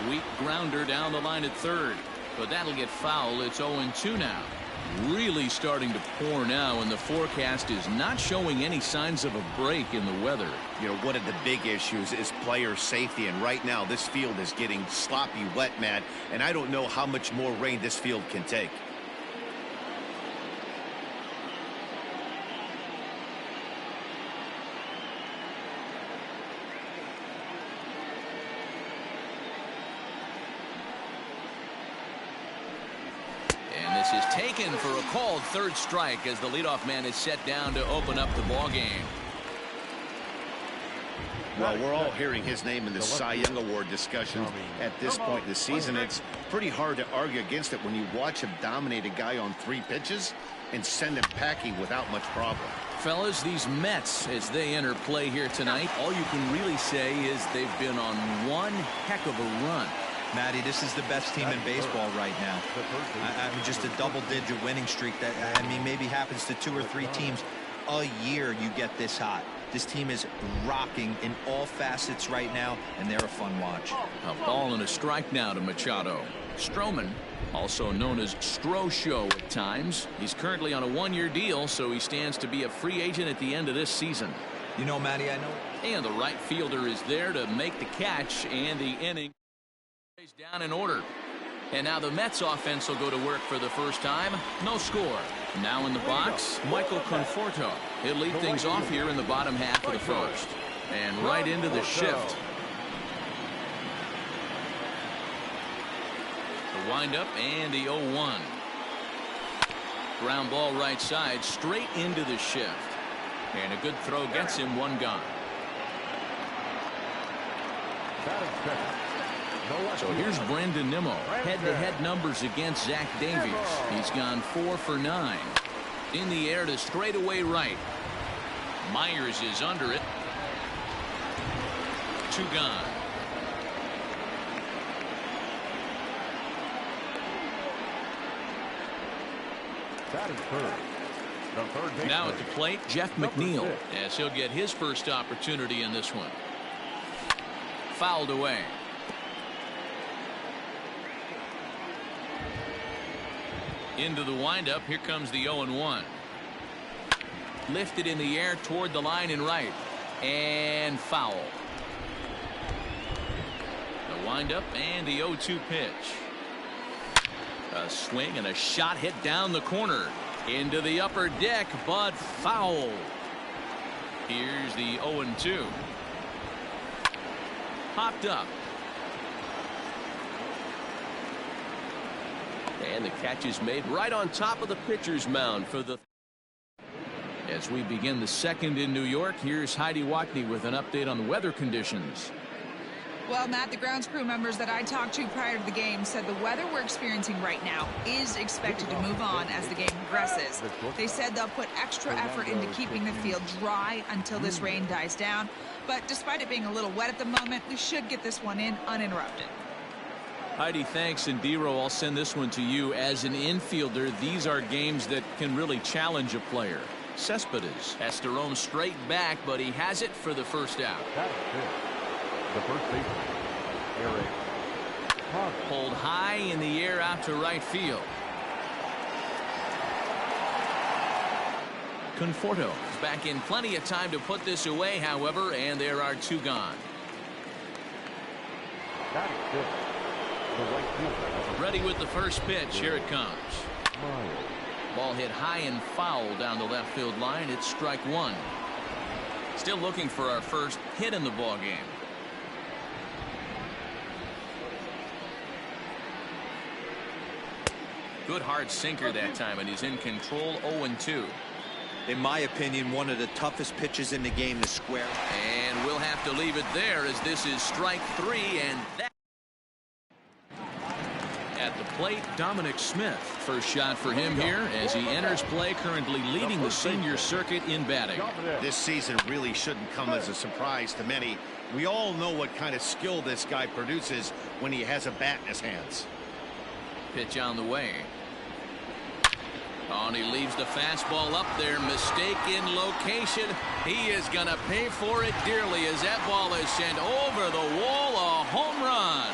Weak grounder down the line at third, but that'll get foul. It's 0-2 now. Really starting to pour now, and the forecast is not showing any signs of a break in the weather. You know, one of the big issues is player safety, and right now this field is getting sloppy wet, Matt, and I don't know how much more rain this field can take. Is taken for a called third strike as the leadoff man is set down to open up the ball game. Well, we're all hearing his name in the Cy Young Award discussion at this point in the season. It's pretty hard to argue against it when you watch him dominate a guy on 3 pitches and send him packing without much problem. Fellas, these Mets, as they enter play here tonight, all you can really say is they've been on one heck of a run. Matty, this is the best team in baseball right now. I mean, just a double-digit winning streak that, I mean, maybe happens to 2 or 3 teams a year. You get this hot. This team is rocking in all facets right now, and they're a fun watch. A ball and a strike now to Machado. Stroman, also known as Stro-Show at times. He's currently on a 1-year deal, so he stands to be a free agent at the end of this season. You know, Matty, I know. And the right fielder is there to make the catch, and the inning is down in order. And now the Mets offense will go to work for the first time. No score. Now in the box, Michael Conforto. He'll lead things off here in the bottom half of the first. And right into the shift. The windup and the 0-1. Ground ball right side, straight into the shift. And a good throw gets him 1 gone. So here's Brandon Nimmo. Head-to-head numbers against Zach Davies. He's gone 4 for 9. In the air to straightaway right. Myers is under it. 2 gone. Now at the plate, Jeff McNeil, as he'll get his first opportunity in this one. Fouled away. Into the windup. Here comes the 0-1. Lifted in the air toward the line and right. And foul. The windup and the 0-2 pitch. A swing and a shot hit down the corner. Into the upper deck, but foul. Here's the 0-2. Popped up. And the catch is made right on top of the pitcher's mound for the. As we begin the second in New York, here's Heidi Watney with an update on the weather conditions. Well, Matt, the grounds crew members that I talked to prior to the game said the weather we're experiencing right now is expected to move on as the game progresses. They said they'll put extra effort into keeping the field dry until this rain dies down. But despite it being a little wet at the moment, we should get this one in uninterrupted. Heidi, thanks. And Dero, I'll send this one to you. As an infielder, these are games that can really challenge a player. Cespedes has to roam straight back, but he has it for the first out. The first baseman, Eric. Pulled high in the air out to right field. Conforto is back in plenty of time to put this away, however, and there are 2 gone. That is good. Ready with the first pitch. Here it comes. Ball hit high and foul down the left field line. It's strike 1. Still looking for our first hit in the ball game. Good hard sinker that time, and he's in control. 0-2. In my opinion, one of the toughest pitches in the game to square. And we'll have to leave it there as this is strike 3, and that. At the plate, Dominic Smith. First shot for him here as he enters play, currently leading the senior circuit in batting. This season really shouldn't come as a surprise to many. We all know what kind of skill this guy produces when he has a bat in his hands. Pitch on the way. Oh, and he leaves the fastball up there. Mistake in location. He is going to pay for it dearly as that ball is sent over the wall. A home run.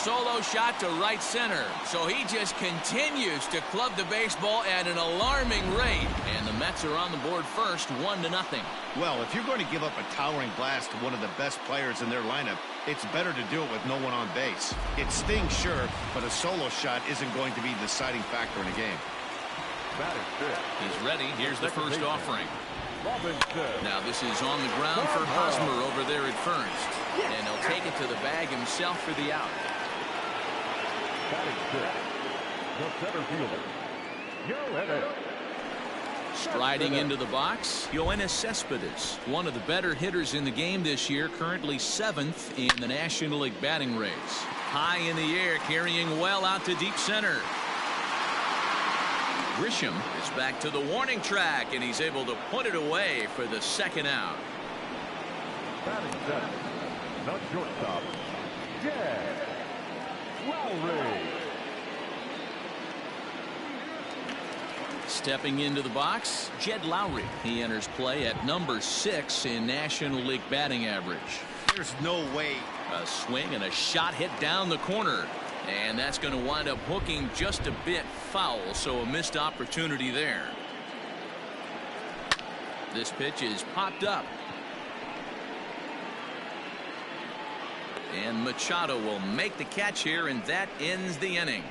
solo shot to right center. So he just continues to club the baseball at an alarming rate. And the Mets are on the board first, 1-0. Well, if you're going to give up a towering blast to one of the best players in their lineup, it's better to do it with no one on base. It stings, sure, but a solo shot isn't going to be the deciding factor in a game. He's ready. Here's the first offering. Now this is on the ground for Hosmer over there at first. And he'll take it to the bag himself for the out. The center fielder, Striding into the box, Yoenis Cespedes, one of the better hitters in the game this year, currently 7th in the National League batting race. High in the air, carrying well out to deep center. Grisham is back to the warning track, and he's able to put it away for the second out. batting center, the shortstop, Jed Lowry. Stepping into the box, Jed Lowry. He enters play at number 6 in National League batting average. There's no way. A swing and a shot hit down the corner. And that's going to wind up hooking just a bit foul, so a missed opportunity there. This pitch is popped up. And Machado will make the catch here, and that ends the inning.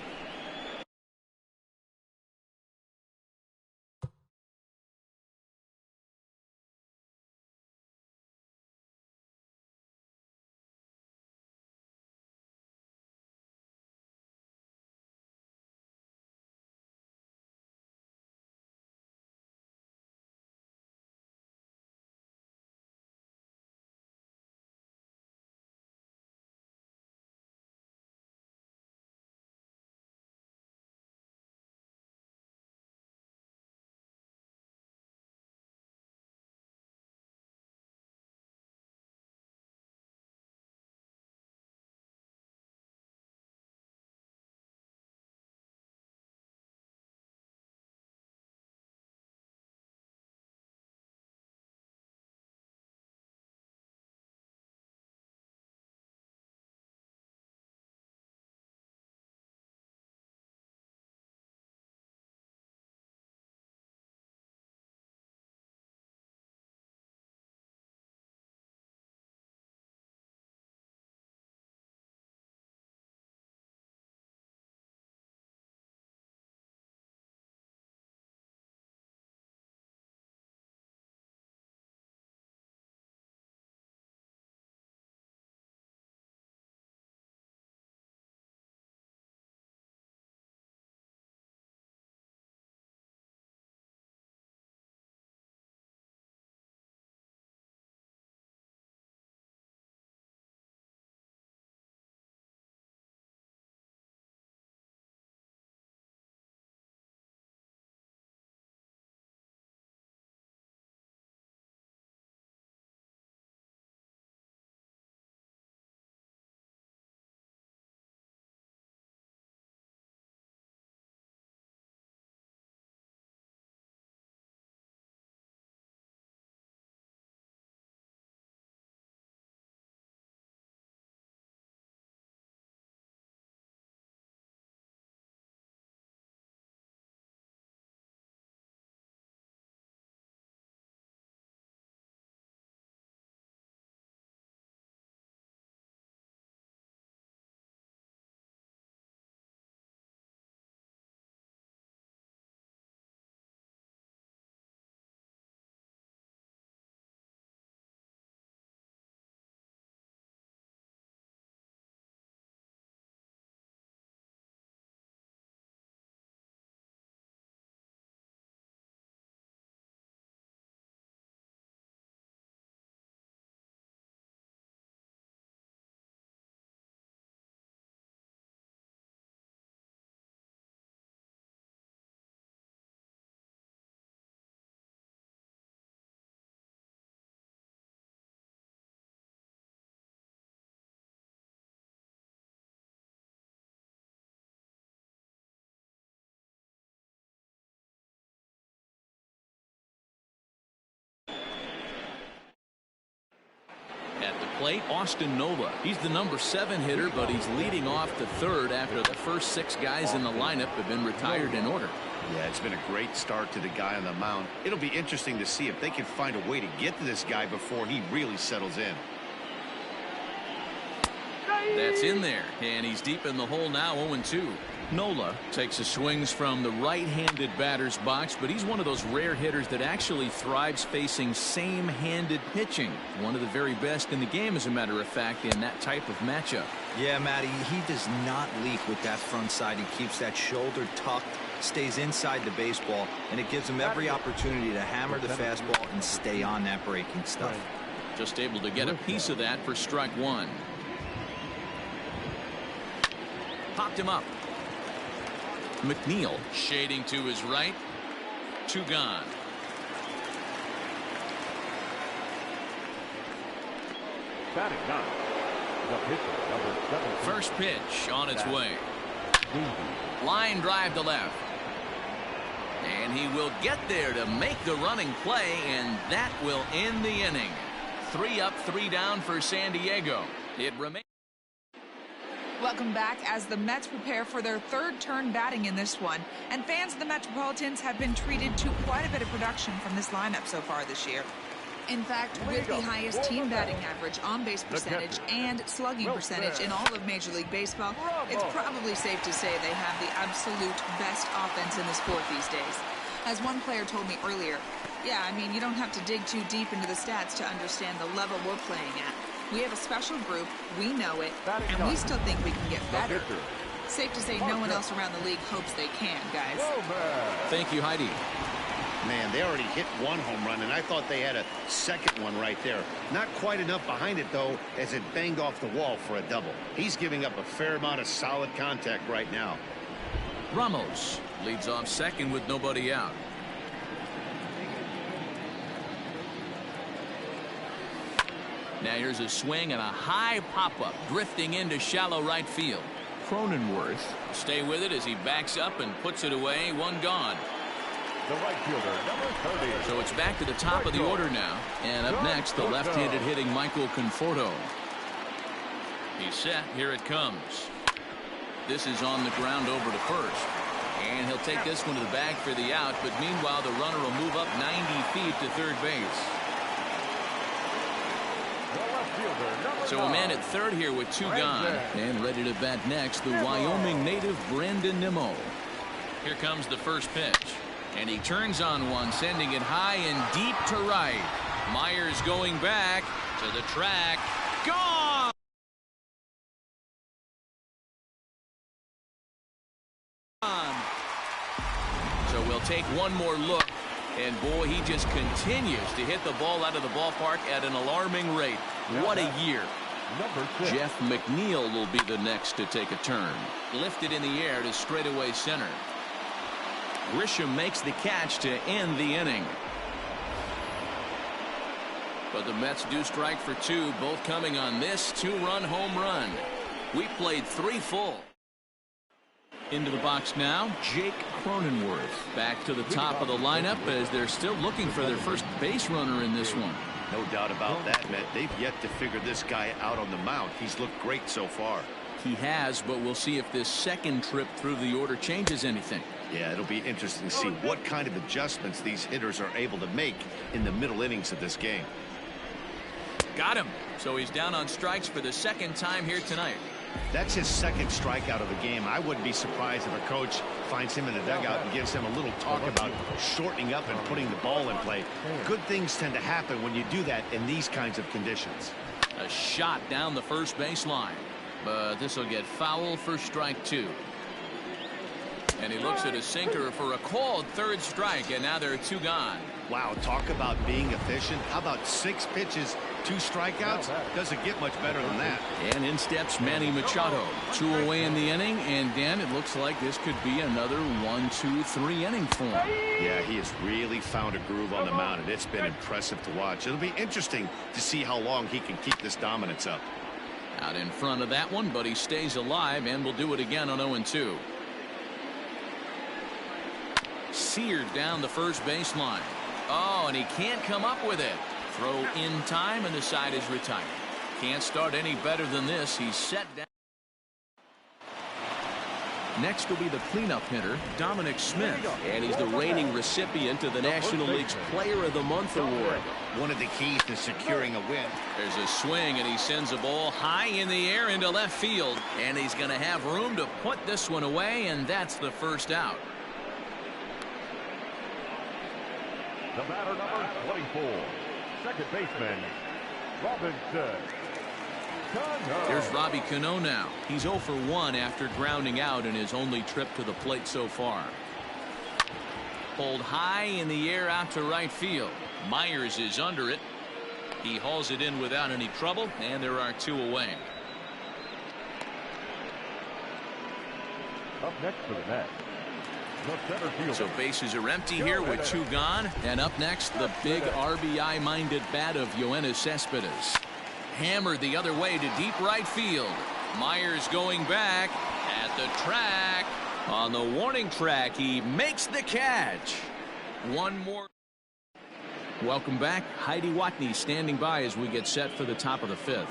plate, Austin Nola. He's the number 7 hitter, but he's leading off the third after the first 6 guys in the lineup have been retired in order. Yeah, it's been a great start to the guy on the mound. It'll be interesting to see if they can find a way to get to this guy before he really settles in. That's in there, and he's deep in the hole now, 0-2. Nola takes his swings from the right-handed batter's box, but he's one of those rare hitters that actually thrives facing same-handed pitching. One of the very best in the game, as a matter of fact, in that type of matchup. Yeah, Matty, he does not leak with that front side. He keeps that shoulder tucked, stays inside the baseball, and it gives him every opportunity to hammer the fastball and stay on that breaking stuff. Just able to get a piece of that for strike 1. Popped him up. McNeil shading to his right. 2 gone. Batting 9. The pitcher, number 7. First pitch on its way. Line drive to left. And he will get there to make the running play, and that will end the inning. 3 up, 3 down for San Diego. It remains. Welcome back as the Mets prepare for their 3rd turn batting in this one. And fans of the Metropolitans have been treated to quite a bit of production from this lineup so far this year. In fact, with the highest team batting average, on-base percentage, and slugging percentage in all of Major League Baseball, it's probably safe to say they have the absolute best offense in the sport these days. As one player told me earlier, yeah, I mean, you don't have to dig too deep into the stats to understand the level we're playing at. We have a special group, we know it, and we still think we can get better. Safe to say no one else around the league hopes they can, guys. Thank you, Heidi. Man, they already hit 1 home run, and I thought they had a second one right there. Not quite enough behind it, though, as it banged off the wall for a double. He's giving up a fair amount of solid contact right now. Ramos leads off second with nobody out. Now here's a swing and a high pop-up drifting into shallow right field. Cronenworth stay with it as he backs up and puts it away. 1 gone. The right fielder, number 30. So it's back to the top of the order now. And up next, the left-handed hitting Michael Conforto. He's set. Here it comes. This is on the ground over to first. And he'll take this one to the bag for the out. But meanwhile, the runner will move up 90 feet to third base. So a man at third here with 2 gone. And ready to bat next, the Wyoming native Brandon Nimmo. Here comes the first pitch. And he turns on one, sending it high and deep to right. Myers going back to the track. Gone! So we'll take one more look. And boy, he just continues to hit the ball out of the ballpark at an alarming rate. What a year. Jeff McNeil will be the next to take a turn. Lifted in the air to straightaway center. Grisham makes the catch to end the inning. But the Mets do strike for 2, both coming on this 2-run home run. We played 3 full. Into the box now, Jake Cronenworth. Back to the top of the lineup as they're still looking for their first base runner in this one. No doubt about that, Matt. They've yet to figure this guy out on the mound. He's looked great so far. He has, but we'll see if this second trip through the order changes anything. Yeah, it'll be interesting to see what kind of adjustments these hitters are able to make in the middle innings of this game. Got him. So he's down on strikes for the 2nd time here tonight. That's his 2nd strikeout of the game. I wouldn't be surprised if a coach finds him in the dugout and gives him a little talk about shortening up and putting the ball in play. Good things tend to happen when you do that in these kinds of conditions. A shot down the first baseline, but this will get foul for strike 2. And he looks at a sinker for a called 3rd strike, and now there are 2 gone. Wow, talk about being efficient. How about 6 pitches, 2 strikeouts? Doesn't get much better than that. And in steps Manny Machado. 2 away in the inning, and Dan, it looks like this could be another 1-2-3 inning for him. Yeah, he has really found a groove on the mound, and it's been impressive to watch. It'll be interesting to see how long he can keep this dominance up. Out in front of that one, but he stays alive and will do it again on 0-2. Seared down the first baseline. Oh, and he can't come up with it. Throw in time, and the side is retired. Can't start any better than this. He's set down. Next will be the cleanup hitter, Dominic Smith. And he's the reigning recipient of the National League's Player of the Month award. One of the keys to securing a win. There's a swing, and he sends a ball high in the air into left field. And he's going to have room to put this one away, and that's the first out. The batter, number 24, second baseman, Robinson. Here's Robbie Cano now. He's 0 for 1 after grounding out in his only trip to the plate so far. Pulled high in the air out to right field. Myers is under it. He hauls it in without any trouble, and there are 2 away. Up next for the Mets, the center fielder. So bases are empty here with 2 gone. And up next, the big RBI-minded bat of Yoenis Cespedes. Hammered the other way to deep right field. Myers going back at the track. On the warning track, he makes the catch. One more. Welcome back. Heidi Watney standing by as we get set for the top of the 5th.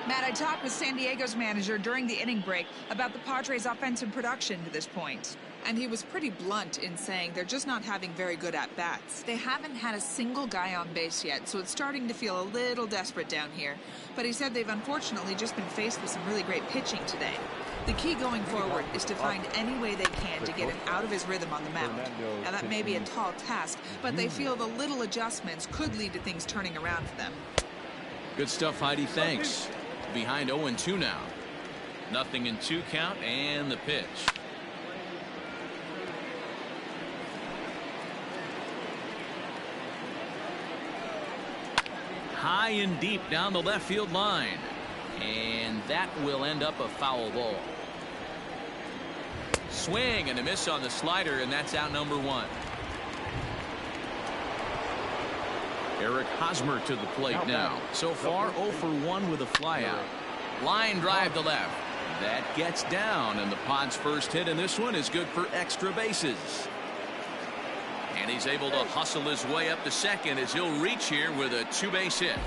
Matt, I talked with San Diego's manager during the inning break about the Padres' offensive production to this point. And he was pretty blunt in saying they're just not having very good at-bats. They haven't had a single guy on base yet, so it's starting to feel a little desperate down here. But he said they've unfortunately just been faced with some really great pitching today. The key going forward is to find any way they can to get him out of his rhythm on the mound. Now, that may be a tall task, but they feel the little adjustments could lead to things turning around for them. Good stuff, Heidi. Thanks. Behind 0-2 now. Nothing in 2 count, and the pitch. High and deep down the left field line. And that will end up a foul ball. Swing and a miss on the slider, and that's out number 1. Eric Hosmer to the plate now. So far 0 for 1 with a flyout. Line drive to left. That gets down, and the Pod's first hit in this one is good for extra bases. And he's able to hustle his way up to second as he'll reach here with a 2-base hit.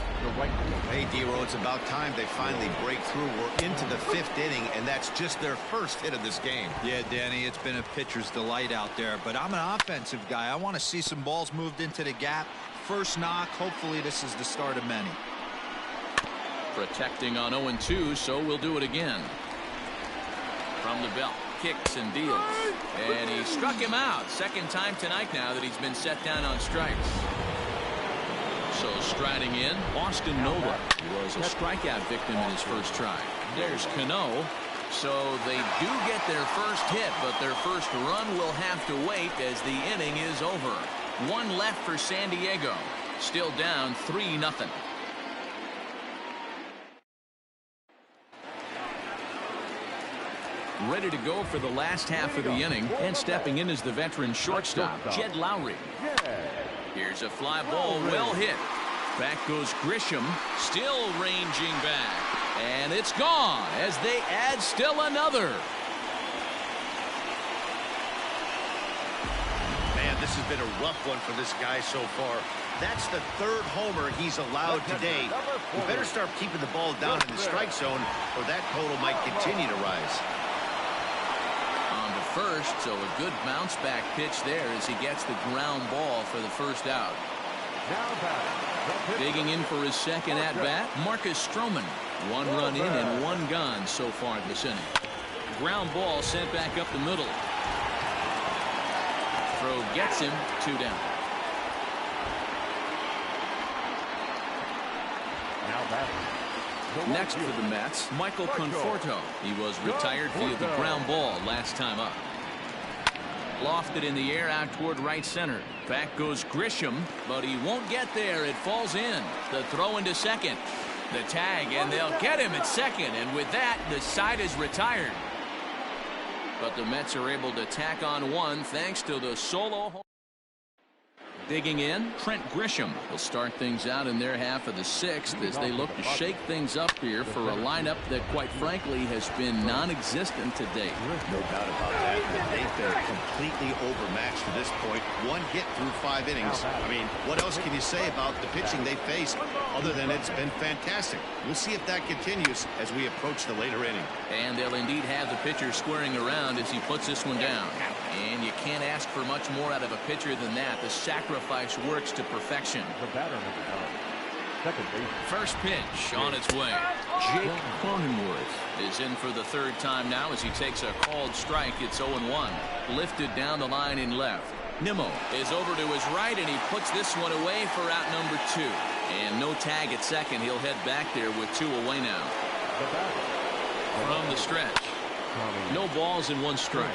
Hey, D-Row, it's about time they finally break through. We're into the 5th inning, and that's just their first hit of this game. Yeah, Danny, it's been a pitcher's delight out there, but I'm an offensive guy. I want to see some balls moved into the gap. First knock. Hopefully this is the start of many. Protecting on 0-2, so we'll do it again. From the belt, kicks and deals. And he struck him out. Second time tonight now that he's been set down on strikes. So striding in, Austin Nola was a strikeout victim in his first try. There's Cano. So they do get their first hit, but their first run will have to wait as the inning is over. 1 left for San Diego. Still down 3-0. Ready to go for the last half of the inning, and stepping in is the veteran shortstop, Jed Lowry. Here's a fly ball, well hit. Back goes Grisham, still ranging back. And it's gone as they add still another. Man, this has been a rough one for this guy so far. That's the 3rd homer he's allowed today. We better start keeping the ball down in the strike zone, or that total might continue to rise. On to first, so a good bounce back pitch there as he gets the ground ball for the first out. Digging in for his second at-bat, Marcus Stroman. 1 run in and 1 gone so far this inning. Ground ball sent back up the middle. Throw gets him, 2 down. Next for the Mets, Michael Conforto. He was retired via the ground ball last time up. Lofted in the air out toward right center. Back goes Grisham, but he won't get there. It falls in. The throw into second. The tag, and they'll get him at second. And with that, the side is retired. But the Mets are able to tack on 1 thanks to the solo home. Digging in, Trent Grisham will start things out in their half of the 6th as they look to shake things up here for a lineup that, quite frankly, has been non-existent to date. No doubt about that, but they've been completely overmatched to this point. 1 hit through 5 innings. I mean, what else can you say about the pitching they faced? Other than it's been fantastic. We'll see if that continues as we approach the later inning. And they'll indeed have the pitcher squaring around as he puts this one down. And you can't ask for much more out of a pitcher than that. The sacrifice works to perfection. The batter, number 9. Second base. First pitch on its way. Jake Cronenworth is in for the third time now as he takes a called strike. It's 0-1. Lifted down the line in left. Nimmo is over to his right, and he puts this one away for out number 2. And no tag at second. He'll head back there with 2 away now. From the stretch. No balls and 1 strike.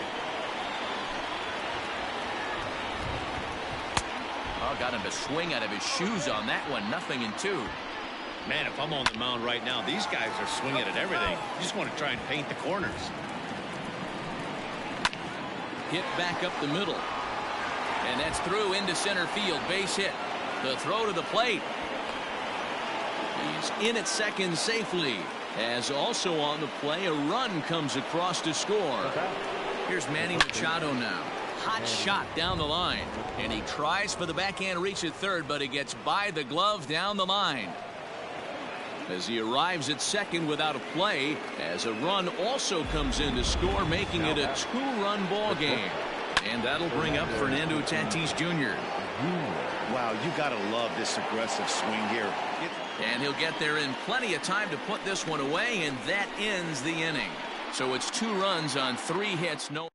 Oh, got him to swing out of his shoes on that one. 0-2. Man, if I'm on the mound right now, these guys are swinging at everything. You just want to try and paint the corners. Hit back up the middle. And that's through into center field. Base hit. The throw to the plate. He's in at second safely. As also on the play, a run comes across to score. Here's Manny Machado now. Hot shot down the line. And he tries for the backhand reach at third, but he gets by the glove down the line. As he arrives at second without a play, as a run also comes in to score, making it a 2-run ball game. And that'll bring up Fernando Tatis Jr. Wow, you got to love this aggressive swing here. And he'll get there in plenty of time to put this one away, and that ends the inning. So it's 2 runs on 3 hits. No.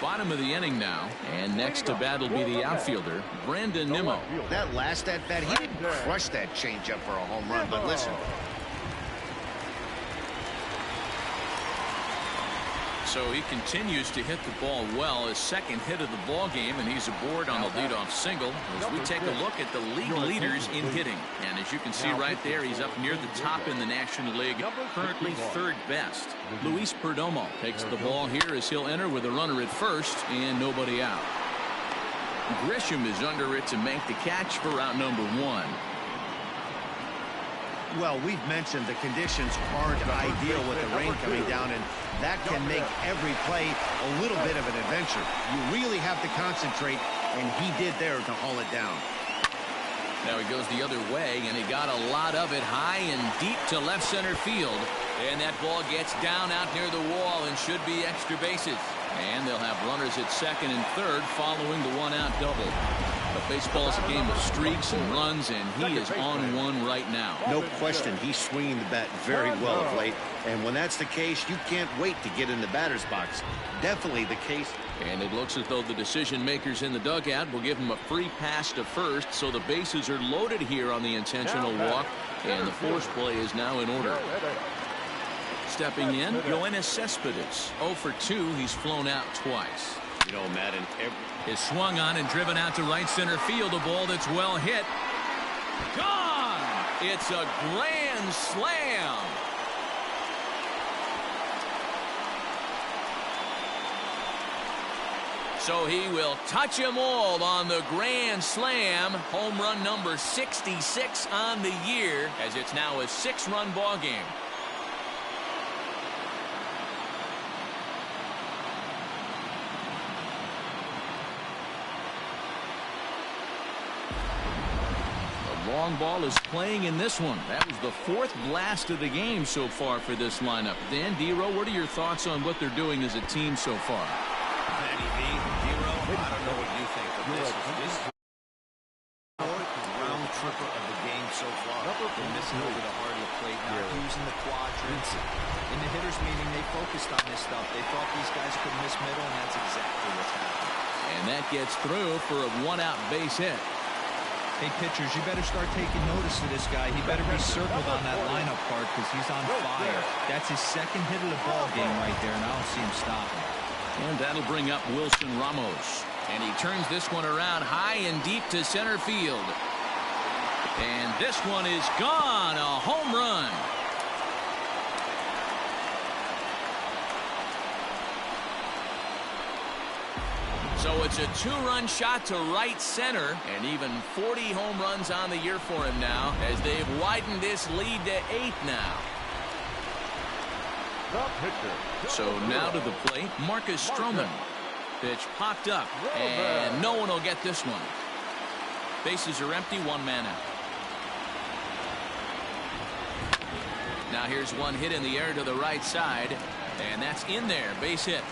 Bottom of the inning now, and next to bat will be the outfielder, Brandon Nimmo. That last at-bat, he didn't crush that changeup for a home run, but listen. So he continues to hit the ball well. His second hit of the ball game, and he's aboard on the leadoff single as we take a look at the league leaders in hitting. And as you can see right there, he's up near the top in the National League, currently 3rd best. Luis Perdomo takes the ball here as he'll enter with a runner at first and nobody out. Grisham is under it to make the catch for out number 1. Well, we've mentioned the conditions aren't ideal with the rain coming down, and that can make every play a little bit of an adventure. You really have to concentrate, and he did there to haul it down. Now he goes the other way, and he got a lot of it high and deep to left center field. And that ball gets down out near the wall and should be extra bases. And they'll have runners at second and third following the 1-out double. But baseball is a game of streaks and runs, and he is on one right now. No question, he's swinging the bat very well of late. And when that's the case, you can't wait to get in the batter's box. Definitely the case. And it looks as though the decision makers in the dugout will give him a free pass to first, so the bases are loaded here on the intentional walk, and the force play is now in order. Stepping in, Yoenis Cespedes. 0 for 2. He's flown out twice. You know, Madden, is swung on and driven out to right center field. A ball that's well hit. Gone! It's a grand slam. So he will touch them all on the grand slam. Home run number 66 on the year, as it's now a 6-run ball game. Long ball is playing in this one. That was the 4th blast of the game so far for this lineup. Dan, Dero, what are your thoughts on what they're doing as a team so far? Danny V, Dero, I don't know what you think, but this is round tripper of the game so far. They're missing over the heart of the plate, not using the quadrants. In the hitters meeting, they focused on this stuff. They thought these guys could miss middle, and that's exactly what's happening. And that gets through for a 1-out base hit. Hey, pitchers, you better start taking notice of this guy. He better be circled on that lineup card because he's on fire. That's his 2nd hit of the ball game right there, and I don't see him stopping. And that'll bring up Wilson Ramos. And he turns this one around high and deep to center field. And this one is gone. A home run. So it's a 2-run shot to right center, and even 40 home runs on the year for him now, as they've widened this lead to 8 now. So now to the plate, Marcus Stroman. Pitch popped up, and no one will get this one. Bases are empty, one man out. Now here's one hit in the air to the right side, and that's in there. Base hit.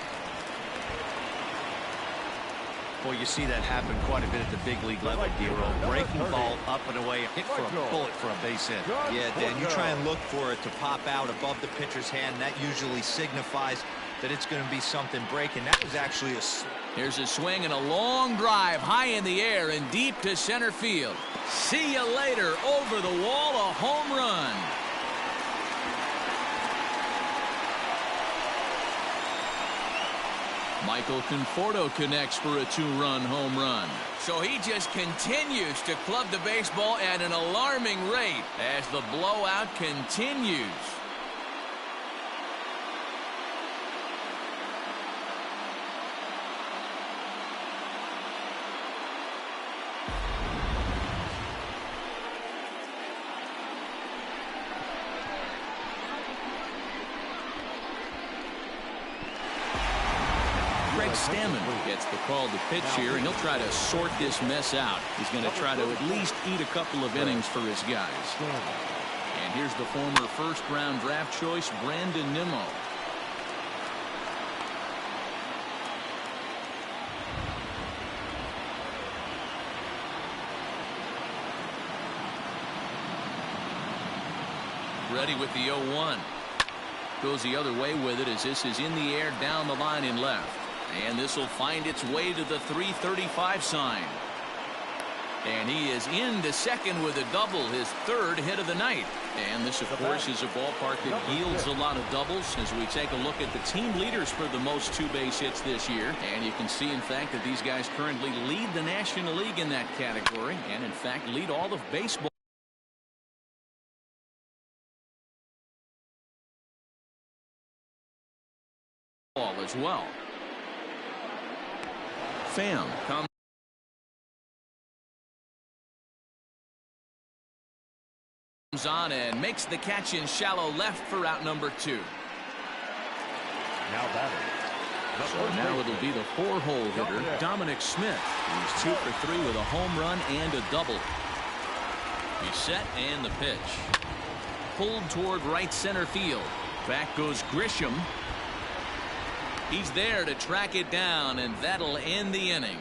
Well, you see that happen quite a bit at the big league level, Giro. Breaking ball up and away, hit for a bullet for a base hit. Yeah, Dan, you try and look for it to pop out above the pitcher's hand. That usually signifies that it's going to be something breaking. That was actually a... Here's a swing and a long drive high in the air and deep to center field. See you later. Over the wall, a home run. Michael Conforto connects for a two-run home run. So he just continues to club the baseball at an alarming rate as the blowout continues. Stammen gets the call to pitch here, and he'll try to sort this mess out. He's going to try to at least eat a couple of innings for his guys. And here's the former first-round draft choice, Brandon Nimmo. Ready with the 0-1. Goes the other way with it as this is in the air down the line in left. And this will find its way to the 335 sign. And he is into second with a double, his third hit of the night. And this, of course, is a ballpark that yields a lot of doubles as we take a look at the team leaders for the most two-base hits this year. And you can see, in fact, that these guys currently lead the National League in that category and, in fact, lead all of baseball as well. Pham comes on and makes the catch in shallow left for out number 2. Now batting. So now it'll be the 4-hole hitter, Dominic Smith. He's 2 for 3 with a home run and a double. He's set and the pitch. Pulled toward right center field. Back goes Grisham. He's there to track it down, and that'll end the inning.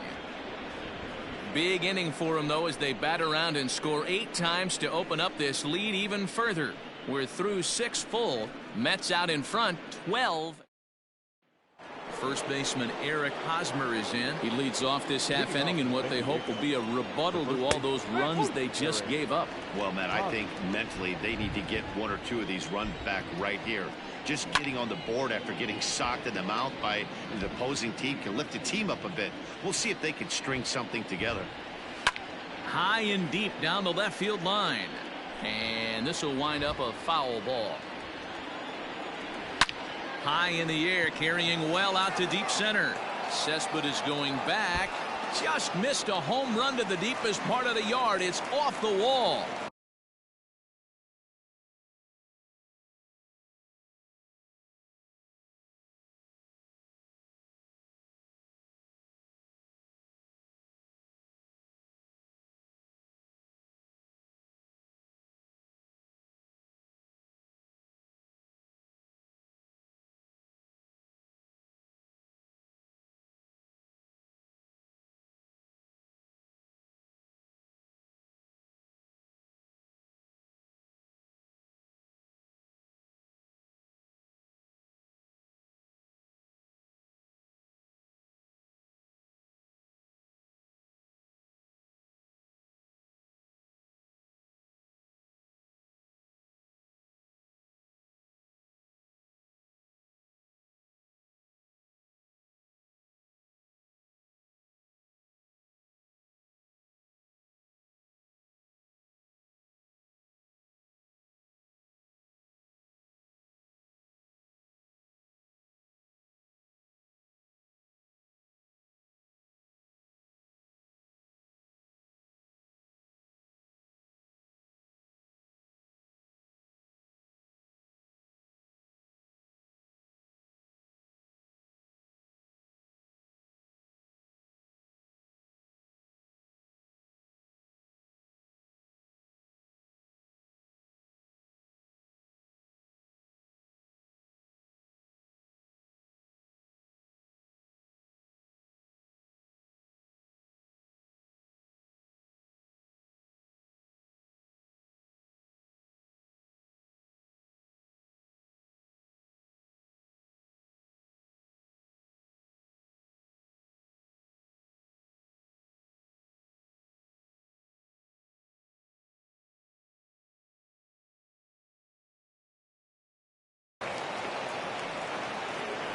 Big inning for him, though, as they bat around and score 8 times to open up this lead even further. We're through 6 full. Mets out in front, 12. First baseman Eric Hosmer is in. He leads off this half inning in what they hope will be a rebuttal to all those runs they just gave up. Well, Matt, I think mentally they need to get 1 or 2 of these runs back right here. Just getting on the board after getting socked in the mouth by the opposing team can lift the team up a bit. We'll see if they can string something together. High and deep down the left field line. And this will wind up a foul ball. High in the air, carrying well out to deep center. Cespedes is going back. Just missed a home run to the deepest part of the yard. It's off the wall.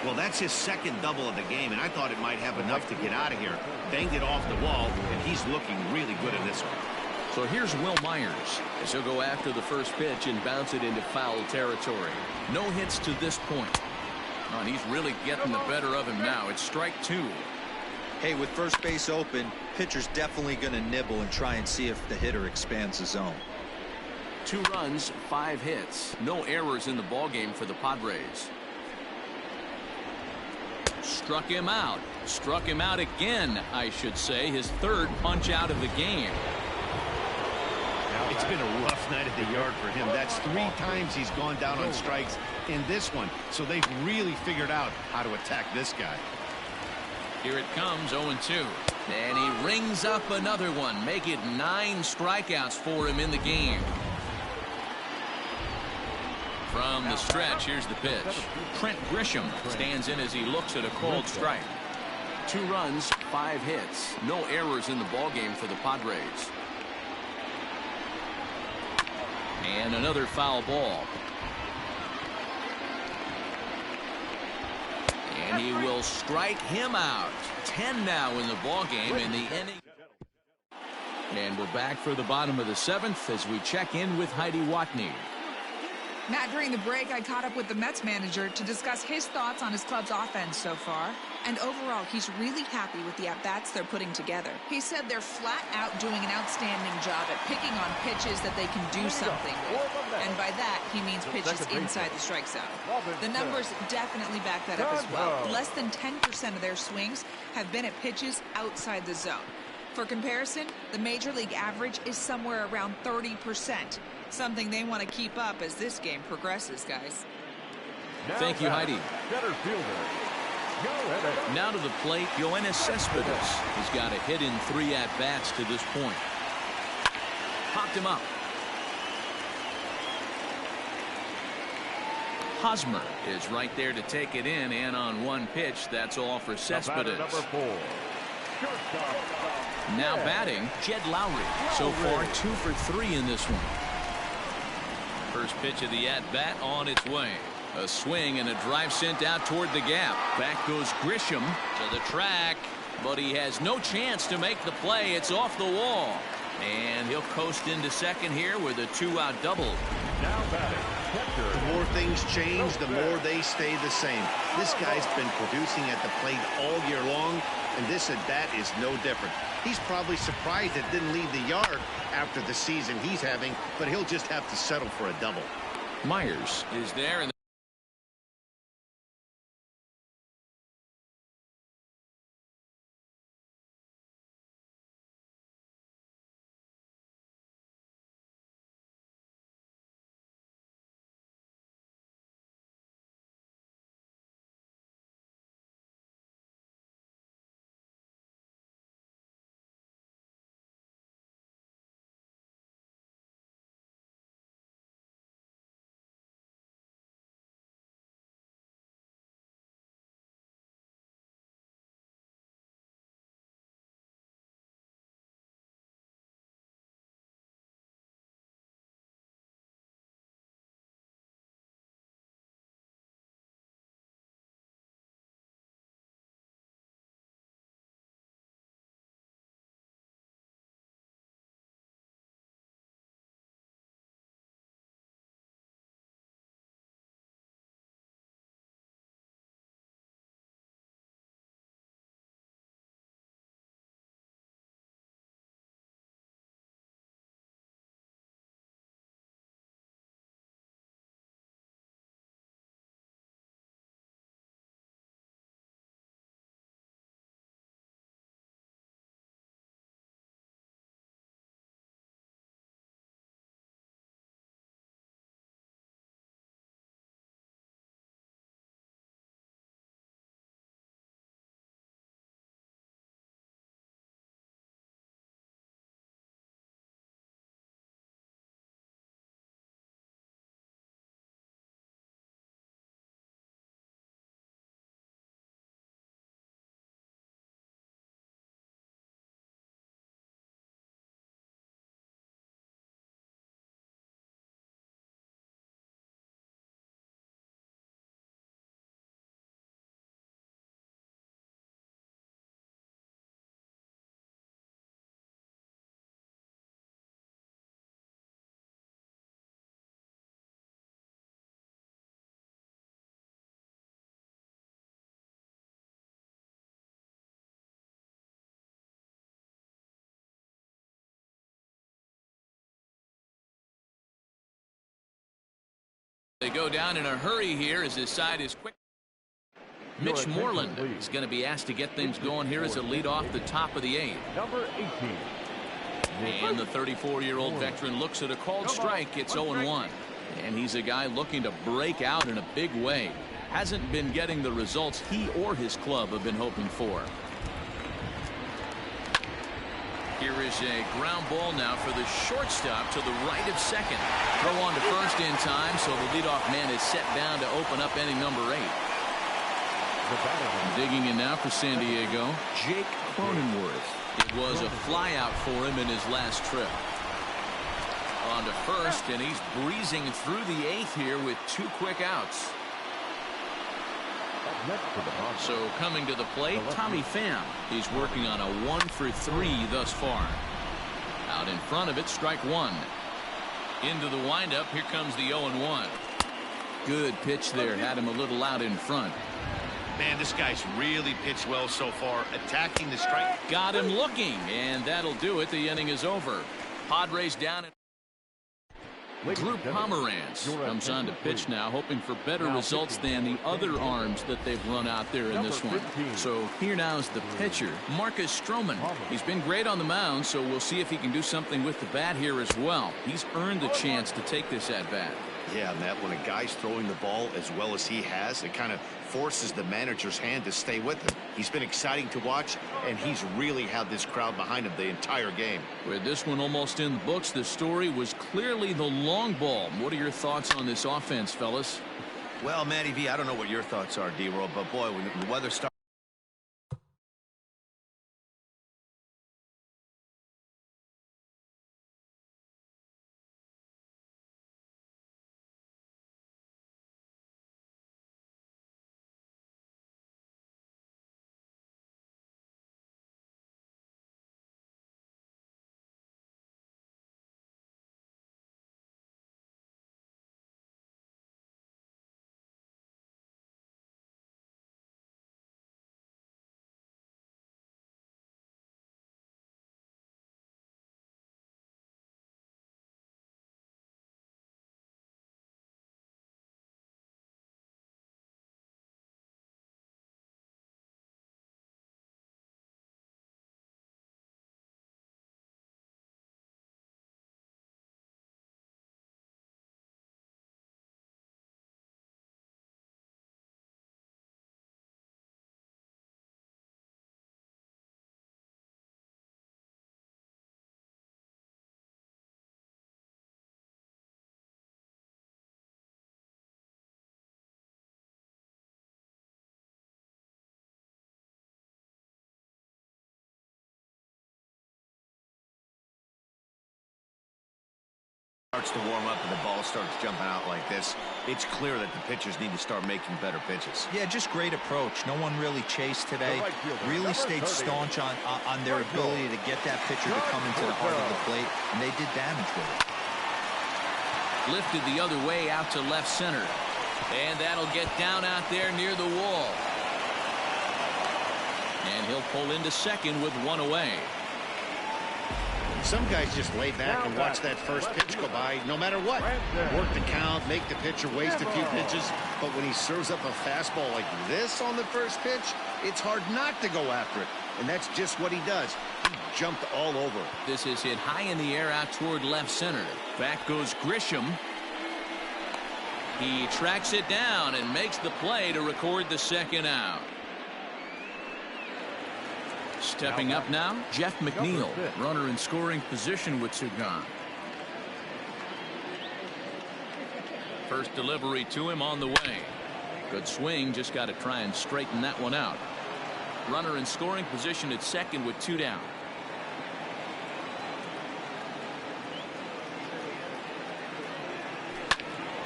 Well, that's his second double of the game, and I thought it might have enough to get out of here. Banged it off the wall, and he's looking really good in this one. So here's Will Myers as he'll go after the first pitch and bounce it into foul territory. No hits to this point. Oh, and he's really getting the better of him now. It's strike 2. Hey, with first base open, pitcher's definitely going to nibble and try and see if the hitter expands the zone. 2 runs, 5 hits. No errors in the ballgame for the Padres. Struck him out. Struck him out again, I should say. His 3rd punch out of the game. It's been a rough night at the yard for him. That's 3 times he's gone down on strikes in this one. So they've really figured out how to attack this guy. Here it comes, 0-2. And he rings up another one. Make it 9 strikeouts for him in the game. From the stretch, here's the pitch. Trent Grisham stands in as he looks at a called strike. 2 runs, 5 hits. No errors in the ballgame for the Padres. And another foul ball. And he will strike him out. 10 now in the ballgame in the inning. And we're back for the bottom of the 7th as we check in with Heidi Watney. Matt, during the break, I caught up with the Mets manager to discuss his thoughts on his club's offense so far. And overall, he's really happy with the at-bats they're putting together. He said they're flat out doing an outstanding job at picking on pitches that they can do something with. And by that, he means pitches inside the strike zone. The numbers definitely back that up as well. Less than 10% of their swings have been at pitches outside the zone. For comparison, the Major League average is somewhere around 30%. Something they want to keep up as this game progresses, guys. Thank you, Heidi. Now to the plate, Yoenis Cespedes. He's got a hit in 3 at-bats to this point. Popped him up. Hosmer is right there to take it in, and on 1 pitch, that's all for Cespedes. Now batting, Jed Lowry. So far, 2 for 3 in this one. First pitch of the at-bat on its way. A swing and a drive sent out toward the gap. Back goes Grisham to the track, but he has no chance to make the play. It's off the wall. And he'll coast into second here with a 2-out double. Now batting, catcher. The more things change, the more they stay the same. This guy's been producing at the plate all year long, and this at-bat is no different. He's probably surprised it didn't leave the yard after the season he's having, but he'll just have to settle for a double. Myers is there. And They go down in a hurry here as his side is quick. Mitch Moreland is going to be asked to get things going here as a lead off the top of the 8th. Number 18. And the 34-year-old veteran looks at a called strike. It's 0-1. And he's a guy looking to break out in a big way. Hasn't been getting the results he or his club have been hoping for. Here is a ground ball now for the shortstop to the right of second. Throw on to first in time, so the leadoff man is set down to open up inning number 8. Digging in now for San Diego, Jake Cronenworth. It was a flyout for him in his last trip. On to first, and he's breezing through the 8th here with 2 quick outs. So coming to the plate, Tommy Pham. He's working on a 1-for-3 thus far. Out in front of it, strike 1. Into the windup, here comes the 0-1. Good pitch there, had him a little out in front. Man, this guy's really pitched well so far, attacking the strike. Got him looking, and that'll do it. The inning is over. Padres down. Drew Pomeranz comes on to pitch now, hoping for better results than the other arms that they've run out there in this one. So here now is the pitcher, Marcus Stroman. He's been great on the mound, so we'll see if he can do something with the bat here as well. He's earned the chance to take this at bat. Yeah, Matt, when a guy's throwing the ball as well as he has, it kind of forces the manager's hand to stay with him. He's been exciting to watch, and he's really had this crowd behind him the entire game. With this one almost in the books, the story was clearly the long ball. What are your thoughts on this offense, fellas? Well, Matty V, I don't know what your thoughts are, D-Roll, but boy, when the weather starts. Starts to warm up and the ball starts jumping out like this, it's clear that the pitchers need to start making better pitches. Yeah, just great approach. No one really chased today. Really stayed staunch on their ability to get that pitcher to come into the heart of the plate, and they did damage with it. Lifted the other way out to left center, and that'll get down out there near the wall. And he'll pull into second with 1 away. Some guys just lay back and watch that first pitch go by no matter what. Work the count, make the pitcher waste a few pitches. But when he serves up a fastball like this on the first pitch, it's hard not to go after it. And that's just what he does. He jumped all over it. This is hit high in the air out toward left center. Back goes Grisham. He tracks it down and makes the play to record the second out. Stepping up now, Jeff McNeil, runner in scoring position with 2 gone. First delivery to him on the way. Good swing, just got to try and straighten that one out. Runner in scoring position at second with 2 down.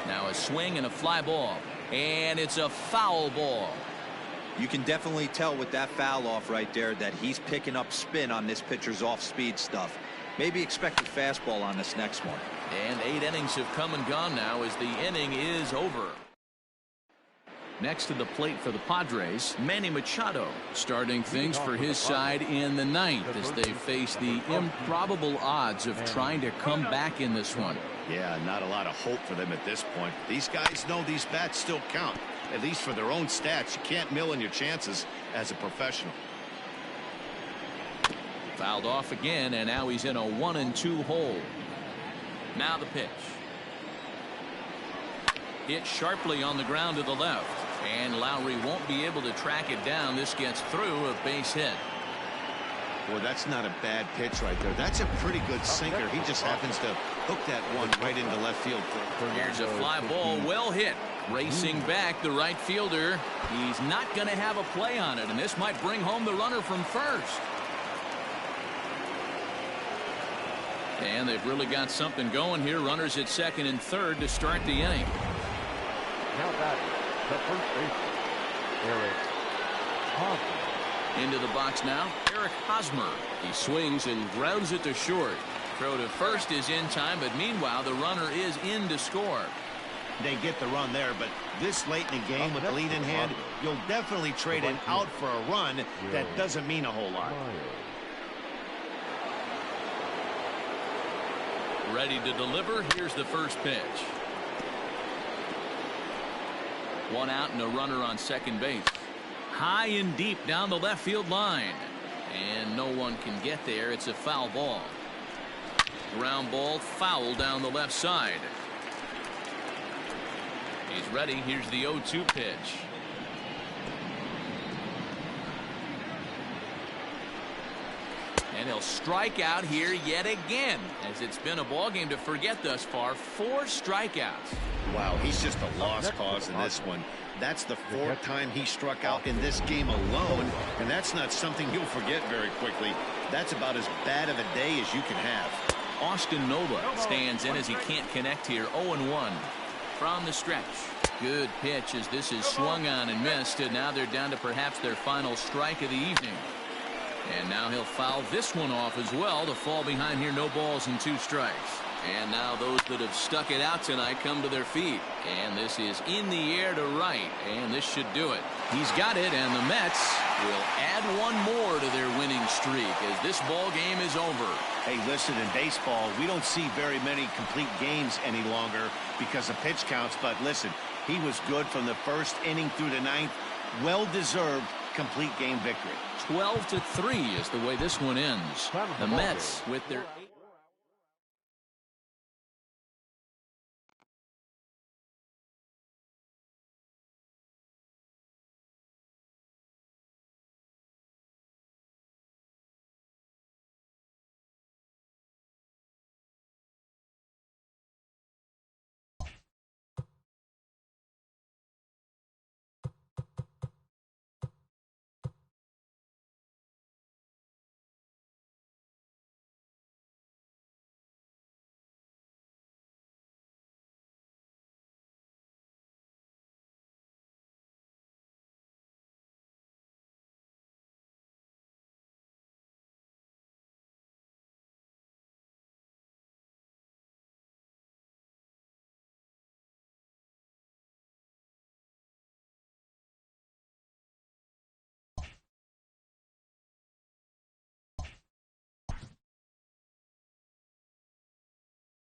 Now a swing and a fly ball, and it's a foul ball. You can definitely tell with that foul off right there that he's picking up spin on this pitcher's off-speed stuff. Maybe expect a fastball on this next one. And 8 innings have come and gone now as the inning is over. Next to the plate for the Padres, Manny Machado starting things for his side in the 9th as they face the improbable odds of trying to come back in this one. Yeah, not a lot of hope for them at this point. These guys know these bats still count, at least for their own stats. You can't mill in your chances as a professional. Fouled off again, and now he's in a 1-2 hole. Now the pitch. Hit sharply on the ground to the left, and Lowry won't be able to track it down. This gets through, a base hit. Boy, that's not a bad pitch right there. That's a pretty good sinker. He just happens to hook that one right into left field. Here's a fly ball, well hit. Racing back, the right fielder. He's not going to have a play on it, and this might bring home the runner from first. And they've really got something going here. Runners at second and third to start the inning. Now batting, the first baseman, Eric Hosmer. Into the box now, Eric Hosmer. He swings and grounds it to short. Throw to first is in time, but meanwhile the runner is in to score. They get the run there, but this late in the game with the lead in hand, you'll definitely trade an out for a run. That doesn't mean a whole lot. Ready to deliver. Here's the first pitch. One out and a runner on second base. High and deep down the left field line, and no one can get there. It's a foul ball. Ground ball, foul down the left side. He's ready. Here's the 0-2 pitch. And he'll strike out here yet again, as it's been a ball game to forget thus far. 4 strikeouts. Wow, he's just a lost cause in this one. That's the 4th time he struck out in this game alone, and that's not something you'll forget very quickly. That's about as bad of a day as you can have. Austin Nova stands in as he can't connect here. 0-1 from the stretch. Good pitch as this is swung on and missed, and now they're down to perhaps their final strike of the evening. And now he'll foul this one off as well to fall behind here. No balls and 2 strikes. And now those that have stuck it out tonight come to their feet. And this is in the air to right. And this should do it. He's got it, and the Mets will add one more to their winning streak as this ball game is over. Hey, listen, in baseball, we don't see very many complete games any longer because of pitch counts. But listen, he was good from the first inning through the 9th. Well-deserved complete game victory. 12-3 is the way this one ends. The Mets with their